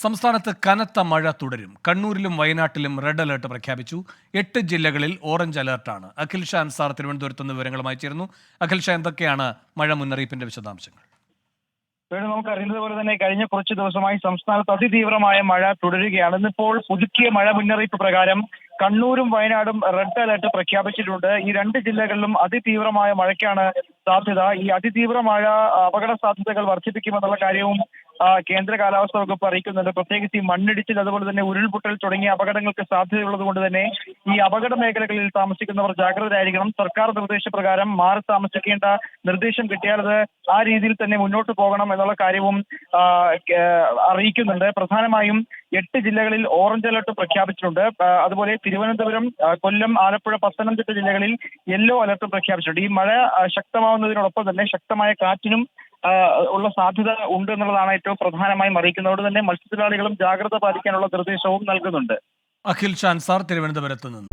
സംസ്ഥാനത്ത് കനത്ത മഴ തുടരും. കണ്ണൂരിലും വയനാട്ടിലും റെഡ് അലർട്ട് പ്രഖ്യാപിച്ചു. 8 ജില്ലകളിൽ ഓറഞ്ച് അലർട്ടാണ്. അഖിൽ ഷാ അൻസാർ തിരുവനന്തപുരത്ത് നിന്ന് വിവരങ്ങളുമായി ചേരുന്നു. അഖിൽ ഷാ, എന്തൊക്കെയാണ് മഴ മുന്നറിയിപ്പിന്റെ വിശദാംശങ്ങൾ? നമുക്ക് അറിയുന്നത് പോലെ തന്നെ കഴിഞ്ഞ കുറച്ച് ദിവസമായി സംസ്ഥാനത്ത് അതിതീവ്രമായ മഴ തുടരുകയാണ്. ഇന്നിപ്പോൾ പുതുക്കിയ മഴ മുന്നറിയിപ്പ് പ്രകാരം കണ്ണൂരും വയനാടും റെഡ് അലർട്ട് പ്രഖ്യാപിച്ചിട്ടുണ്ട്. ഈ രണ്ട് ജില്ലകളിലും അതിതീവ്രമായ മഴയ്ക്കാണ് സാധ്യത. ഈ അതിതീവ്ര മഴ അപകട സാധ്യതകൾ വർദ്ധിപ്പിക്കുമെന്നുള്ള കാര്യവും കേന്ദ്ര കാലാവസ്ഥാ വകുപ്പ് അറിയിക്കുന്നുണ്ട്. പ്രത്യേകിച്ച് ഈ മണ്ണിടിച്ചിൽ, അതുപോലെ തന്നെ ഉരുൾപൊട്ടൽ തുടങ്ങിയ അപകടങ്ങൾക്ക് സാധ്യതയുള്ളത് കൊണ്ട് തന്നെ ഈ അപകട മേഖലകളിൽ താമസിക്കുന്നവർ ജാഗ്രതരായിരിക്കണം. സർക്കാർ നിർദ്ദേശപ്രകാരം മാറി താമസിക്കേണ്ട നിർദ്ദേശം കിട്ടിയാൽ അത് ആ രീതിയിൽ തന്നെ മുന്നോട്ട് പോകണം എന്നുള്ള കാര്യവും അറിയിക്കുന്നുണ്ട്. പ്രധാനമായും 8 ജില്ലകളിൽ ഓറഞ്ച് അലർട്ട് പ്രഖ്യാപിച്ചിട്ടുണ്ട്. അതുപോലെ തിരുവനന്തപുരം, കൊല്ലം, ആലപ്പുഴ, പത്തനംതിട്ട ജില്ലകളിൽ യെല്ലോ അലർട്ട് പ്രഖ്യാപിച്ചിട്ടുണ്ട്. ഈ മഴ ശക്തമാവുന്നതിനോടൊപ്പം തന്നെ ശക്തമായ കാറ്റിനും ഉള്ള സാധ്യത ഉണ്ട് എന്നുള്ളതാണ് ഏറ്റവും പ്രധാനമായും അറിയിക്കുന്നത്. അതുകൊണ്ട് തന്നെ മത്സ്യത്തൊഴിലാളികളും ജാഗ്രത പാലിക്കാനുള്ള നിർദ്ദേശവും നൽകുന്നുണ്ട്. അഖിൽ ഷാ അൻസാർ തിരുവനന്തപുരത്ത് നിന്ന്.